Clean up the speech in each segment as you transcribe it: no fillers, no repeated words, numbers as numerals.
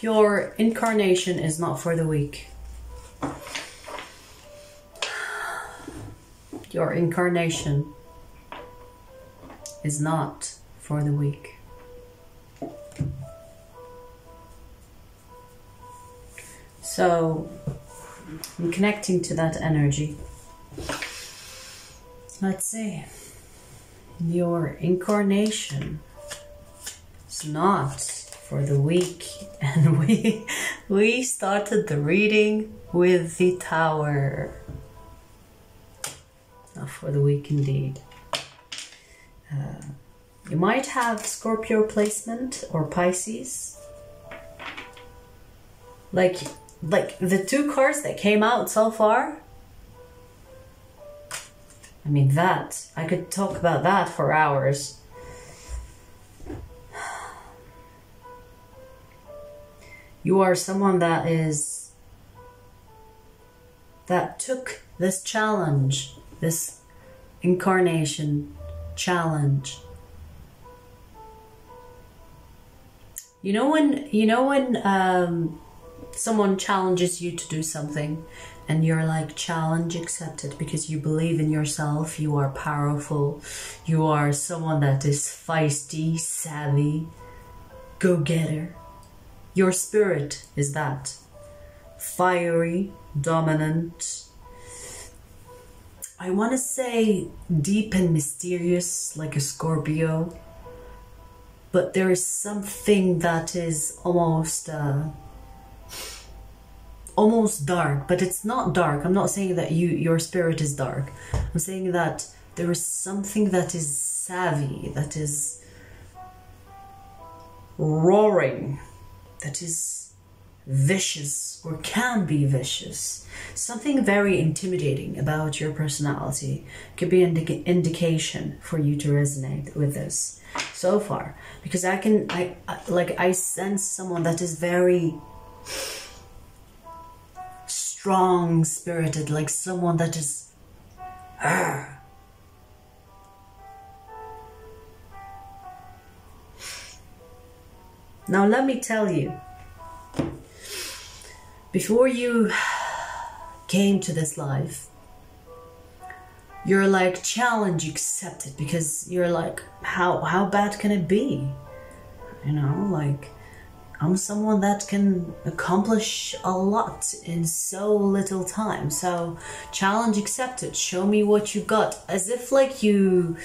Your incarnation is not for the weak. Your incarnation is not for the weak. So I'm connecting to that energy. Let's see. Your incarnation is not for the weak, and we started the reading with the Tower. Not for the weak indeed. You might have Scorpio placement or Pisces. Like the two cards that came out so far. I mean, that I could talk about that for hours. You are someone that took this challenge, this incarnation challenge. You know when someone challenges you to do something and you're like, challenge accepted, because you believe in yourself, you are powerful, you are someone that is feisty, savvy, go-getter. Your spirit is that. Fiery, dominant. I want to say deep and mysterious, like a Scorpio. But there is something that is almost dark, but it's not dark. I'm not saying that your spirit is dark. I'm saying that there is something that is savvy, that is roaring, that is vicious or can be vicious. Something very intimidating about your personality could be an indication for you to resonate with this so far, because I sense someone that is very strong spirited, like someone that is Now let me tell you, before you came to this life, you're like, challenge accepted, because you're like, how bad can it be? You know, like, I'm someone that can accomplish a lot in so little time. So challenge accepted, show me what you got. As if like you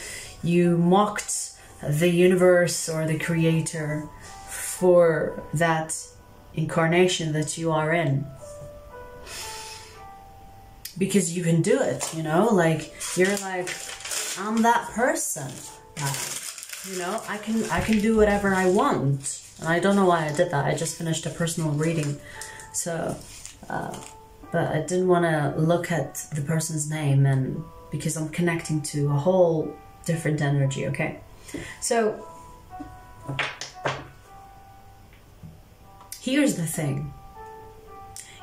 mocked the universe or the creator for that incarnation that you are in. Because you can do it, you know, like, you're like, I'm that person. You know, I can do whatever I want. And I don't know why I did that. I just finished a personal reading. So, but I didn't want to look at the person's name, and because I'm connecting to a whole different energy, okay? So, here's the thing.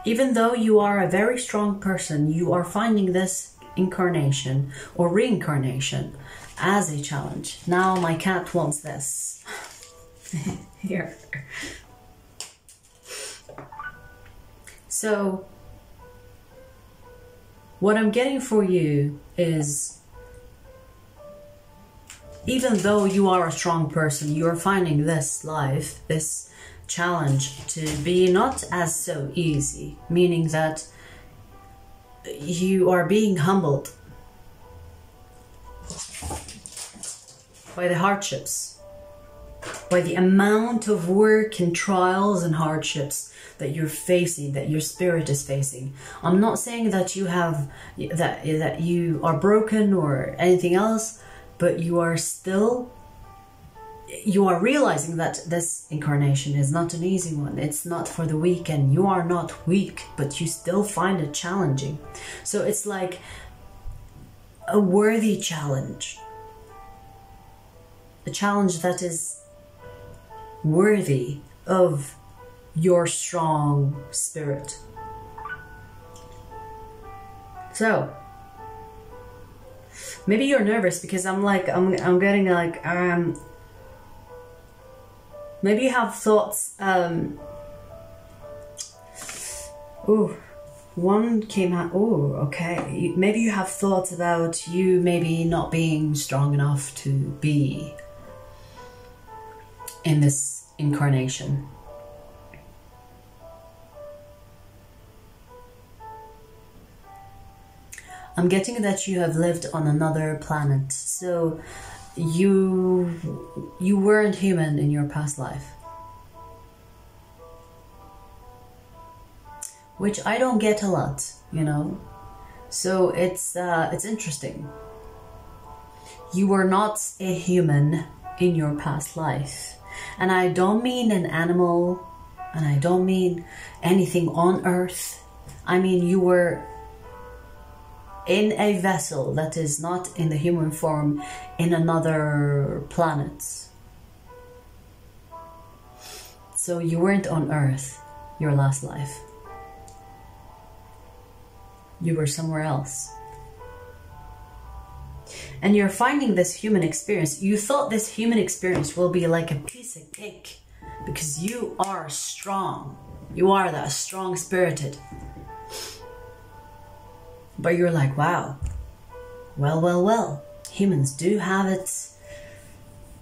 Even though you are a very strong person, you are finding this incarnation or reincarnation as a challenge. Now my cat wants this. Here. So, what I'm getting for you is, even though you are a strong person, you are finding this life, this challenge, to be not as so easy, meaning that you are being humbled by the hardships, by the amount of work and trials and hardships that you're facing, that your spirit is facing. I'm not saying that you have that you are broken or anything else, but you are realizing that this incarnation is not an easy one. It's not for the weak, and you are not weak, but you still find it challenging. So it's like a worthy challenge. A challenge that is worthy of your strong spirit. So maybe you're nervous because I'm getting like maybe you have thoughts Ooh, one came out. Ooh, okay. Maybe you have thoughts about you maybe not being strong enough to be in this incarnation. I'm getting that you have lived on another planet, so you weren't human in your past life. Which I don't get a lot, you know. So it's interesting. You were not a human in your past life. And I don't mean an animal, and I don't mean anything on Earth. I mean you were in a vessel that is not in the human form in another planet. So you weren't on Earth your last life. You were somewhere else. And you're finding this human experience. You thought this human experience will be like a piece of cake because you are strong. You are that strong-spirited. But you're like, wow, well, humans do have it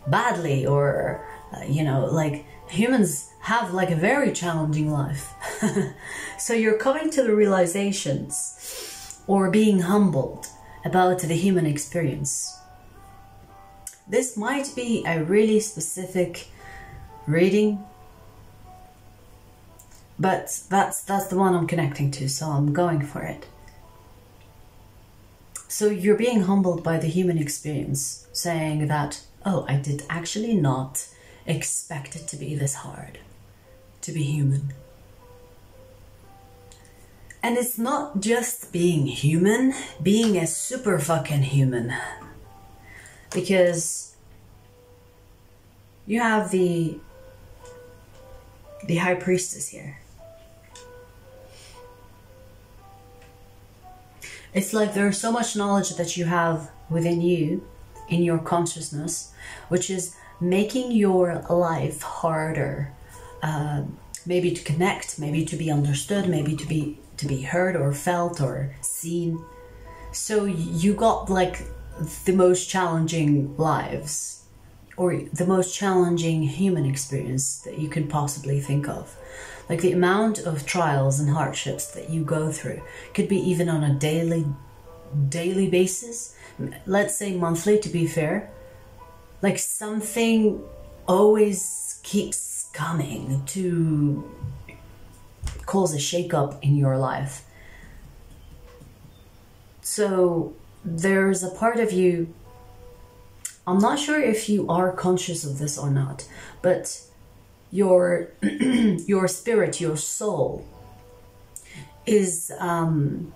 badly, or, you know, like humans have like a very challenging life. So you're coming to the realizations or being humbled about the human experience. This might be a really specific reading, but that's the one I'm connecting to, so I'm going for it. So you're being humbled by the human experience, saying that, oh, I did actually not expect it to be this hard, to be human. And it's not just being human, being a super fucking human. Because you have the High Priestess here. It's like there's so much knowledge that you have within you, in your consciousness, which is making your life harder. Maybe to connect, maybe to be understood, maybe to be heard or felt or seen. So you got like the most challenging lives, or the most challenging human experience that you can possibly think of. Like the amount of trials and hardships that you go through could be even on a daily basis. Let's say monthly, to be fair. Like something always keeps coming to cause a shake-up in your life. So there's a part of you, I'm not sure if you are conscious of this or not, but your spirit, your soul is humbled.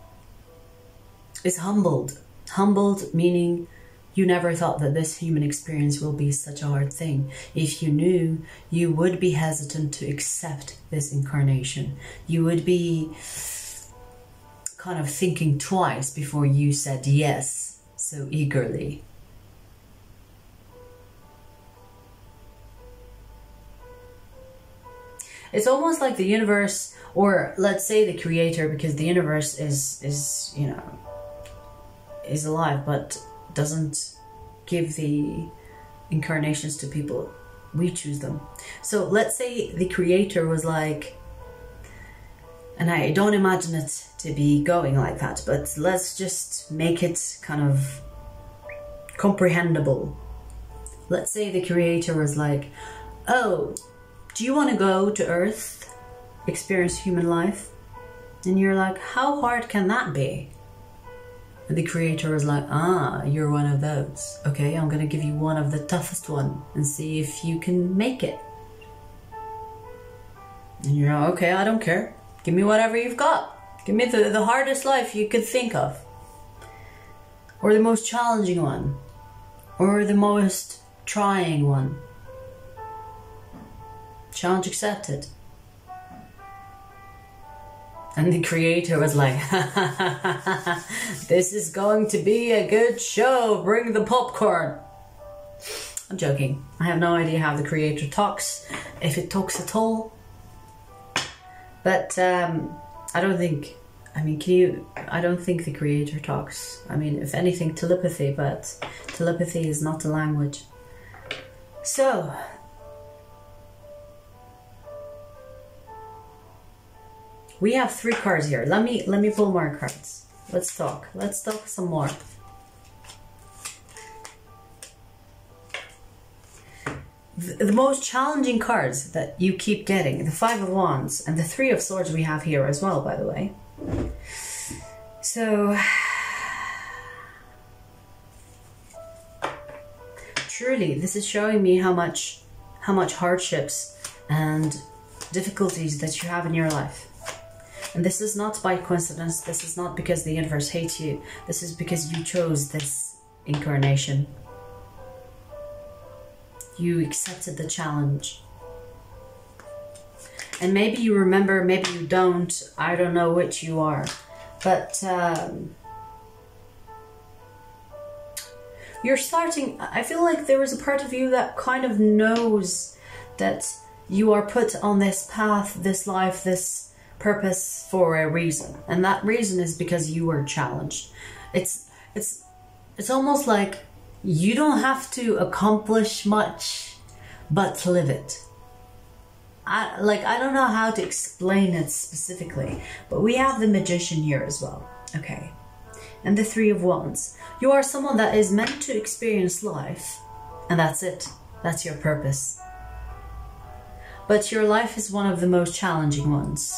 Humbled meaning you never thought that this human experience will be such a hard thing. If you knew, you would be hesitant to accept this incarnation. You would be kind of thinking twice before you said yes so eagerly. It's almost like the universe, or let's say the creator, because the universe is you know, is alive, but doesn't give the incarnations to people. We choose them. So let's say the creator was like, and I don't imagine it to be going like that, but let's just make it kind of comprehensible. Let's say the creator was like, oh, do you want to go to Earth, experience human life? And you're like, how hard can that be? And the creator was like, ah, you're one of those. Okay, I'm gonna give you one of the toughest one and see if you can make it. And you're like, okay, I don't care. Give me whatever you've got. Give me the hardest life you could think of. Or the most challenging one. Or the most trying one. Challenge accepted. And the creator was like, this is going to be a good show, bring the popcorn. I'm joking. I have no idea how the creator talks, if it talks at all. But I don't think, I mean, can you, I don't think the creator talks. I mean, if anything, telepathy, but telepathy is not a language. So, we have 3 cards here. Let me pull more cards. Let's talk some more. The most challenging cards that you keep getting, the 5 of Wands and the 3 of Swords we have here as well, by the way. So, truly, this is showing me how much hardships and difficulties that you have in your life. And this is not by coincidence. This is not because the universe hates you. This is because you chose this incarnation. You accepted the challenge. And maybe you remember, maybe you don't. I don't know which you are. But you're starting, I feel like there is a part of you that kind of knows that you are put on this path, this life, this purpose for a reason. And that reason is because you were challenged. It's almost like you don't have to accomplish much, but live it. I don't know how to explain it specifically, but we have the Magician here as well. Okay. And the 3 of Wands. You are someone that is meant to experience life, and that's it. That's your purpose. But your life is one of the most challenging ones.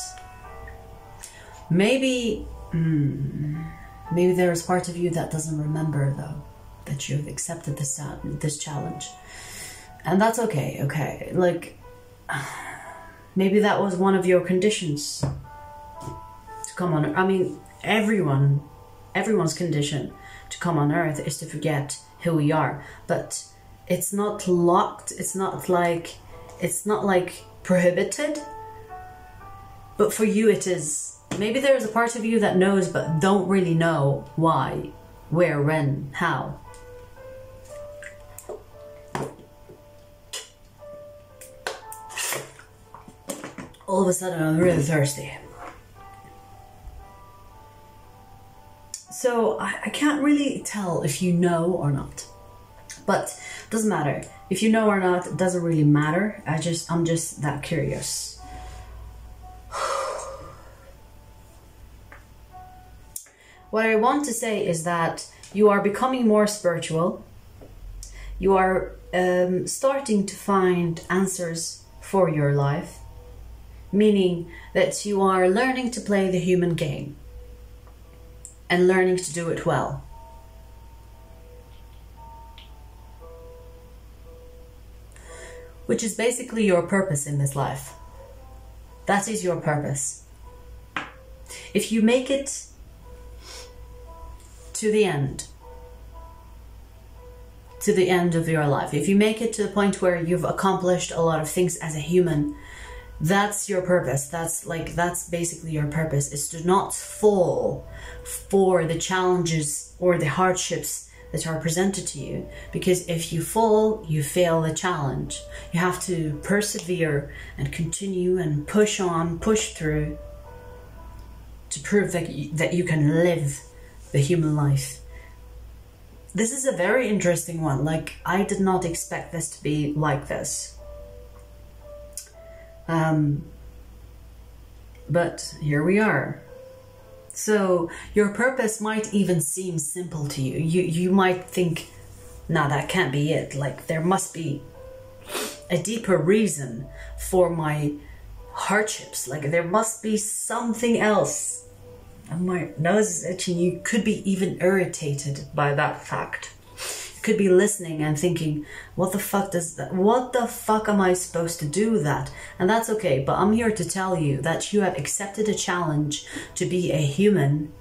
Maybe there is part of you that doesn't remember, though, that you've accepted this challenge. And that's okay, okay. Like, maybe that was one of your conditions to come on. I mean, everyone's condition to come on Earth is to forget who we are. But it's not locked. It's not like prohibited. But for you, it is. Maybe there's a part of you that knows, but don't really know why, where, when, how. All of a sudden, I'm really thirsty. So I can't really tell if you know or not, but it doesn't matter. If you know or not, it doesn't really matter. I'm just that curious. What I want to say is that you are becoming more spiritual. You are starting to find answers for your life. Meaning that you are learning to play the human game and learning to do it well. Which is basically your purpose in this life. That is your purpose. If you make it to the end of your life, if you make it to the point where you've accomplished a lot of things as a human, that's your purpose. That's basically your purpose, is to not fall for the challenges or the hardships that are presented to you. Because if you fall, you fail the challenge. You have to persevere and continue and push on, push through to prove that you can live the human life. This is a very interesting one. Like, I did not expect this to be like this. But here we are. So your purpose might even seem simple to you. You might think, nah, that can't be it. Like, there must be a deeper reason for my hardships. Like, there must be something else. And my nose is itching. You could be even irritated by that fact. You could be listening and thinking, what the fuck am I supposed to do with that? And that's okay, but I'm here to tell you that you have accepted a challenge to be a human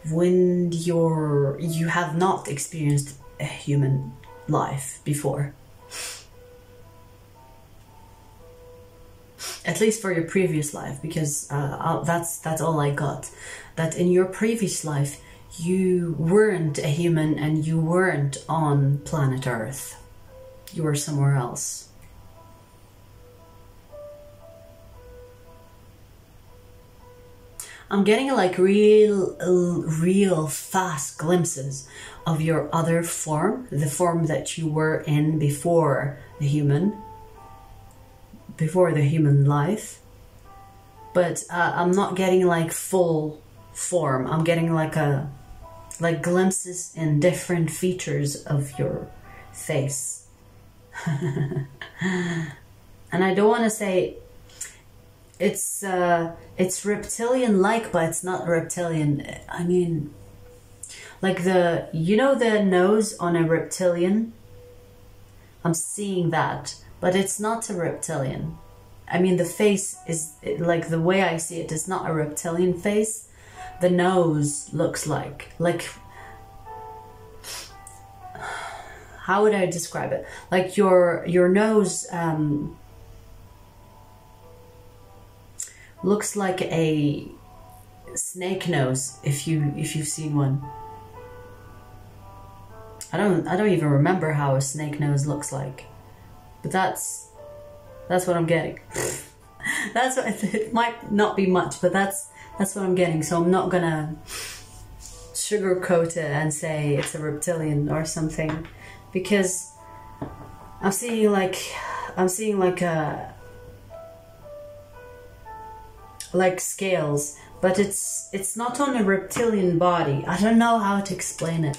when you have not experienced a human life before. At least for your previous life, because that's all I got. That in your previous life, you weren't a human and you weren't on planet Earth. You were somewhere else. I'm getting like real fast glimpses of your other form, the form that you were in before the human life. But I'm not getting like full form. I'm getting like glimpses in different features of your face. And I don't want to say it's reptilian-like, but it's not reptilian. I mean, like the nose on a reptilian. I'm seeing that, but it's not a reptilian. I mean, the face is, like, the way I see it is not a reptilian face. The nose looks like how would I describe it? Like your nose looks like a snake nose, if you've seen one. I don't even remember how a snake nose looks like, but that's what I'm getting. That's what, it might not be much, but that's what I'm getting. So I'm not gonna sugarcoat it and say it's a reptilian or something, because I'm seeing like scales, but it's not on a reptilian body. I don't know how to explain it.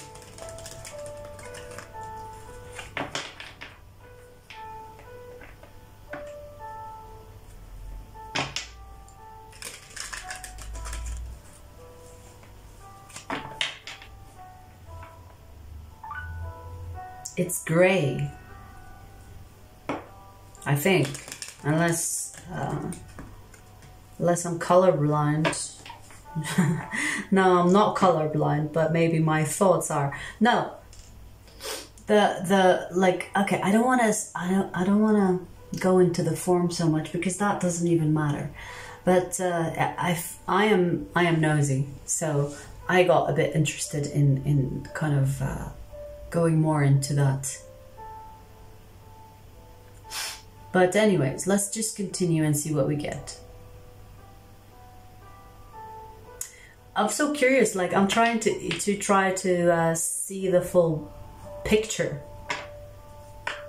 It's gray, I think, unless I'm colorblind. No, I'm not colorblind, but maybe my thoughts are. No, the like, okay, I don't want to go into the form so much, because that doesn't even matter. But I am nosy, so I got a bit interested in kind of going more into that. But anyways, let's just continue and see what we get. I'm so curious, like I'm trying to see the full picture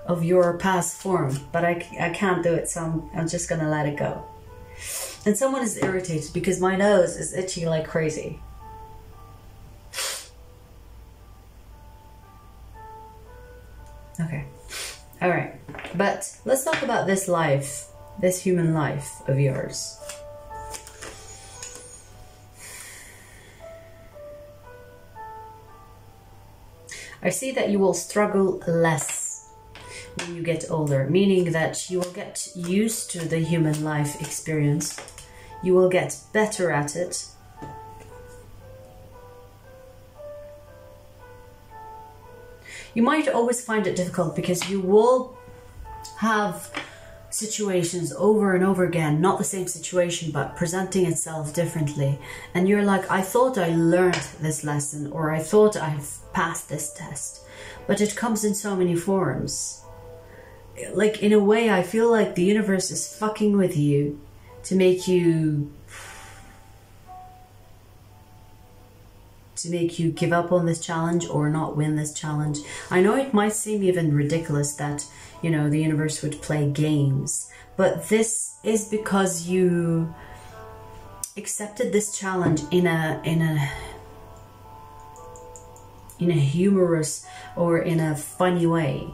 of your past form, but I can't do it, so I'm just gonna let it go. And someone is irritated because my nose is itching like crazy. Okay, all right, but let's talk about this life, this human life of yours. I see that you will struggle less when you get older, meaning that you will get used to the human life experience. You will get better at it. You might always find it difficult because you will have situations over and over again, not the same situation, but presenting itself differently. And you're like, I thought I learned this lesson, or I thought I've passed this test, but it comes in so many forms. Like, in a way, I feel like the universe is fucking with you to make you give up on this challenge or not win this challenge. I know it might seem even ridiculous that, you know, the universe would play games, but this is because you accepted this challenge in a humorous or in a funny way.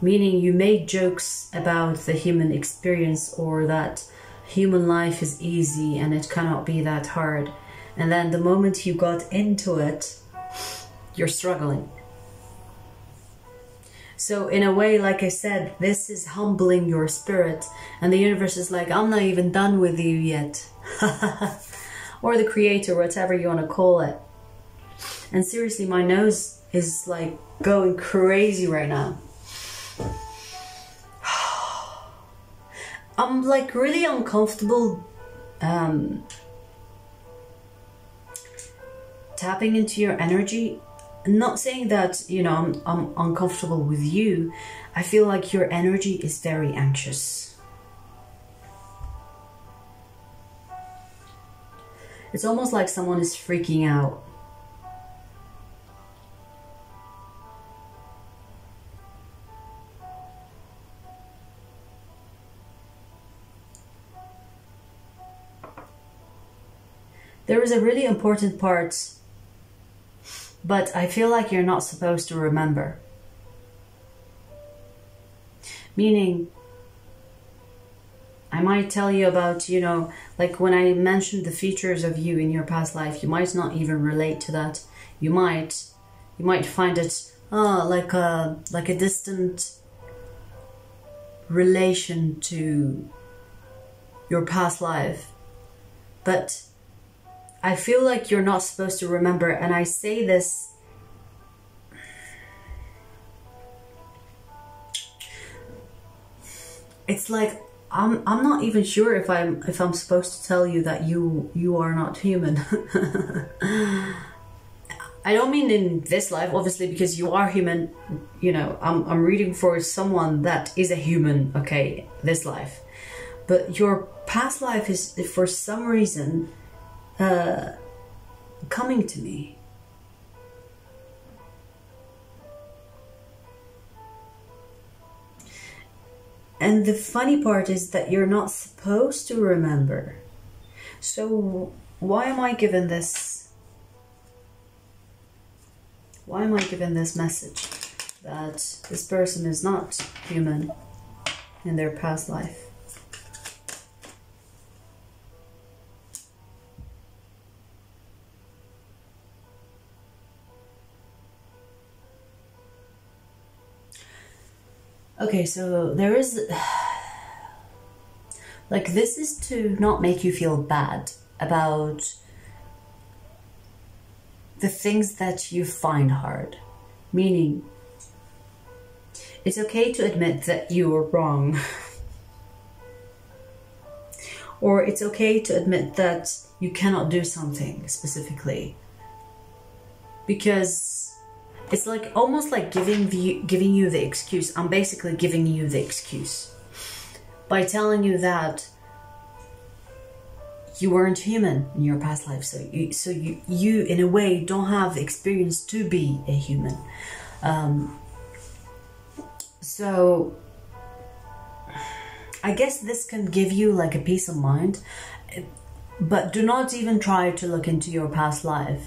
Meaning you made jokes about the human experience, or that human life is easy and it cannot be that hard. And then the moment you got into it, you're struggling. So in a way, like I said, this is humbling your spirit. And the universe is like, I'm not even done with you yet. Or the creator, whatever you want to call it. And seriously, my nose is like going crazy right now. I'm like really uncomfortable tapping into your energy. Not saying that, you know, I'm uncomfortable with you. I feel like your energy is very anxious. It's almost like someone is freaking out. There is a really important part, but I feel like you're not supposed to remember. Meaning, I might tell you about, you know, like when I mentioned the features of you in your past life, you might not even relate to that. You might find it like a distant relation to your past life. But I feel like you're not supposed to remember, and I say this it's like I'm not even sure if I'm supposed to tell you that you are not human. I don't mean in this life, obviously, because you are human. You know, I'm reading for someone that is a human, okay, this life. But your past life is, for some reason, coming to me. And the funny part is that you're not supposed to remember. So why am I given this? Why am I given this message that this person is not human in their past life? Okay, so there is, like, this is to not make you feel bad about the things that you find hard. Meaning, it's okay to admit that you were wrong. Or it's okay to admit that you cannot do something specifically. Because it's like almost like giving you the excuse. I'm basically giving you the excuse by telling you that you weren't human in your past life. So you in a way don't have the experience to be a human. So I guess this can give you like a peace of mind, but do not even try to look into your past life,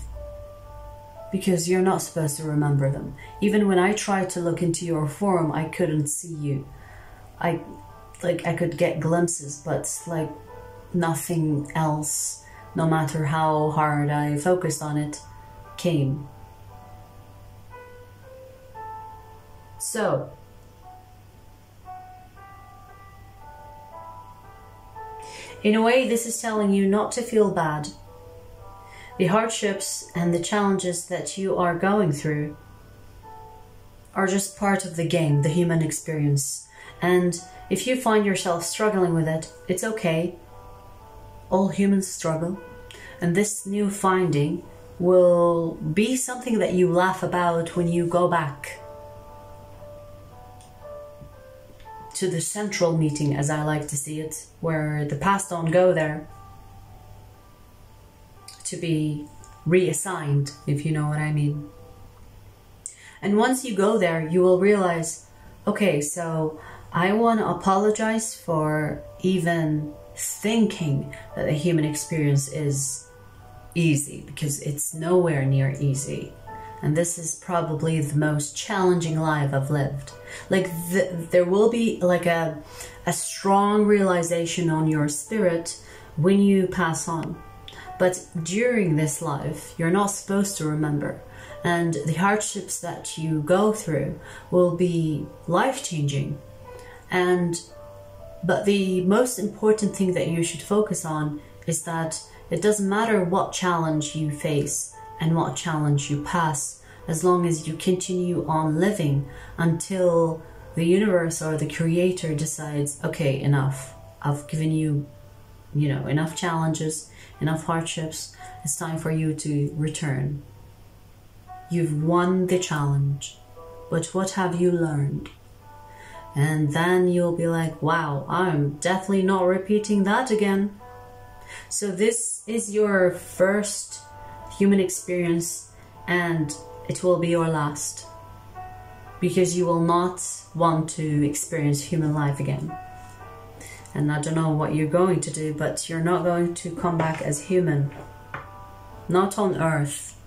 because you're not supposed to remember them. Even when I tried to look into your forum, I couldn't see you. I could get glimpses, but like nothing else, no matter how hard I focused on it, came. So, in a way, this is telling you not to feel bad. The hardships and the challenges that you are going through are just part of the game, the human experience. And if you find yourself struggling with it, it's okay. All humans struggle. And this new finding will be something that you laugh about when you go back to the central meeting, as I like to see it, where the past don't go there to be reassigned, if you know what I mean. And once you go there, you will realize, okay, so I want to apologize for even thinking that the human experience is easy, because it's nowhere near easy. And this is probably the most challenging life I've lived. Like, there will be like a strong realization on your spirit when you pass on. But during this life, you're not supposed to remember. And the hardships that you go through will be life-changing. But the most important thing that you should focus on is that it doesn't matter what challenge you face and what challenge you pass, as long as you continue on living until the universe or the creator decides, okay, enough. I've given you, enough challenges, enough hardships. It's time for you to return. You've won the challenge, but what have you learned? And then you'll be like, wow, I'm definitely not repeating that again. So this is your first human experience, and it will be your last, because you will not want to experience human life again. And I don't know what you're going to do, but you're not going to come back as human. Not on Earth.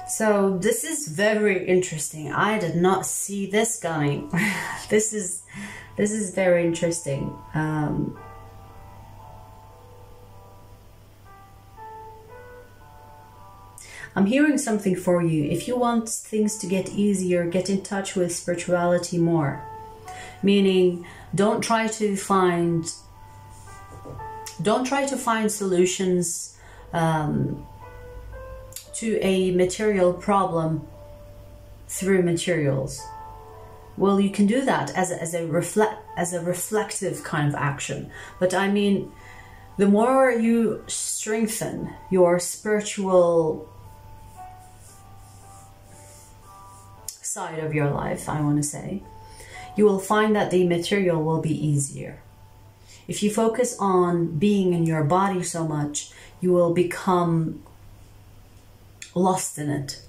So this is very interesting. I did not see this coming. This is very interesting. I'm hearing something for you. If you want things to get easier, get in touch with spirituality more. Meaning, don't try to find solutions to a material problem through materials. Well, you can do that as a reflective kind of action. But I mean, the more you strengthen your spiritual side of your life, I want to say, you will find that the material will be easier. If you focus on being in your body so much, you will become lost in it.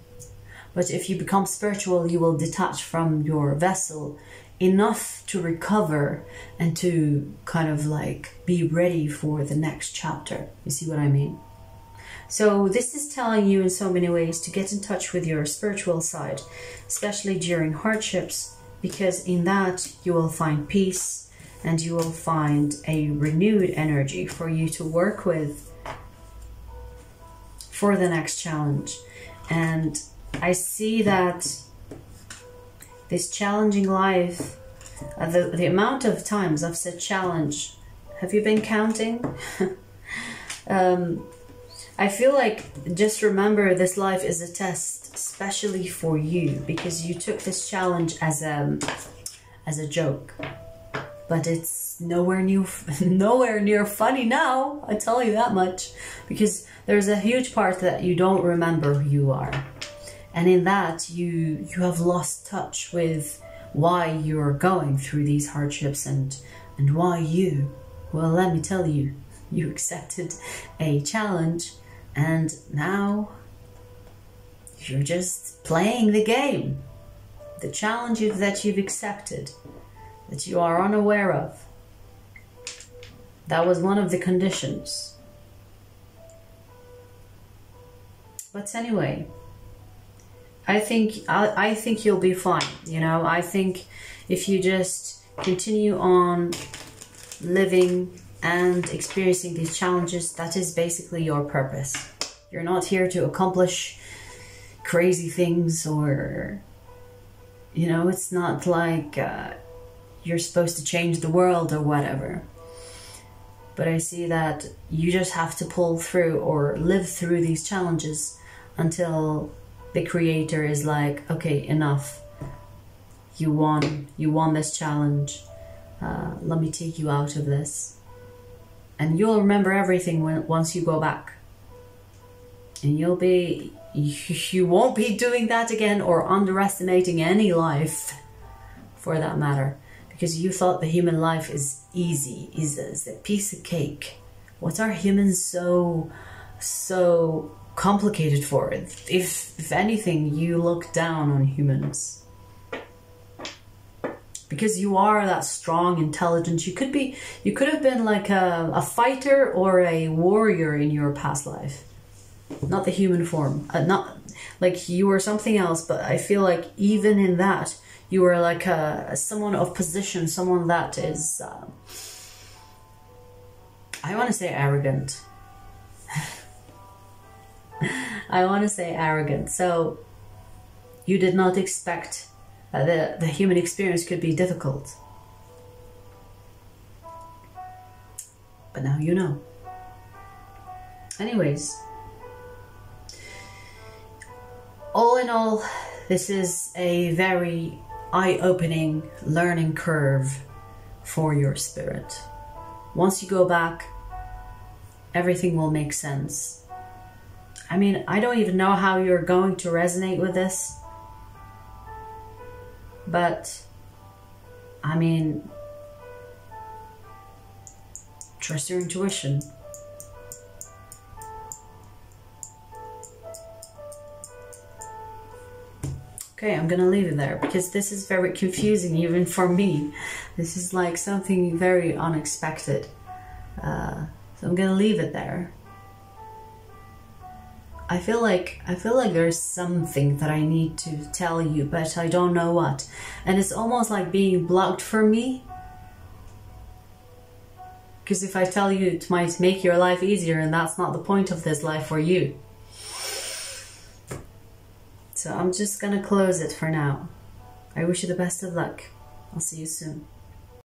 But if you become spiritual, you will detach from your vessel enough to recover and to kind of like be ready for the next chapter. You see what I mean? So this is telling you in so many ways to get in touch with your spiritual side, especially during hardships, because in that you will find peace and you will find a renewed energy for you to work with for the next challenge. And I see that this challenging life, the amount of times I've said challenge, have you been counting? I feel like, just remember, this life is a test, especially for you, because you took this challenge as a joke. But it's nowhere near funny now, I tell you that much, because there's a huge part that you don't remember who you are. And in that, you have lost touch with why you're going through these hardships and why you, well, let me tell you, you accepted a challenge and now you're just playing the game. The challenge that you've accepted, that you are unaware of, that was one of the conditions. But anyway, I think you'll be fine. You know, I think if you just continue on living and experiencing these challenges, that is basically your purpose. You're not here to accomplish crazy things, or, you know, it's not like you're supposed to change the world or whatever. But I see that you just have to pull through or live through these challenges until the creator is like, okay, enough. You won this challenge. Let me take you out of this. And you'll remember everything once you go back. And you won't be doing that again, or underestimating any life for that matter. Because you thought the human life is easy, is a piece of cake. What are humans so complicated for? If anything, you look down on humans. Because you are that strong, intelligent. You could have been like a fighter or a warrior in your past life. Not the human form. Not like you were something else, but I feel like even in that, you were like someone of position, someone that is, I want to say arrogant. I want to say arrogant. So you did not expect that the human experience could be difficult. But now you know. Anyways, all in all, this is a very eye-opening learning curve for your spirit. Once you go back, everything will make sense. I mean, I don't even know how you're going to resonate with this. But, I mean, trust your intuition. Okay, I'm gonna leave it there because this is very confusing even for me. This is like something very unexpected. So I'm gonna leave it there. I feel like there's something that I need to tell you, but I don't know what. And it's almost like being blocked for me. Because if I tell you, it might make your life easier, and that's not the point of this life for you. So I'm just gonna close it for now. I wish you the best of luck. I'll see you soon.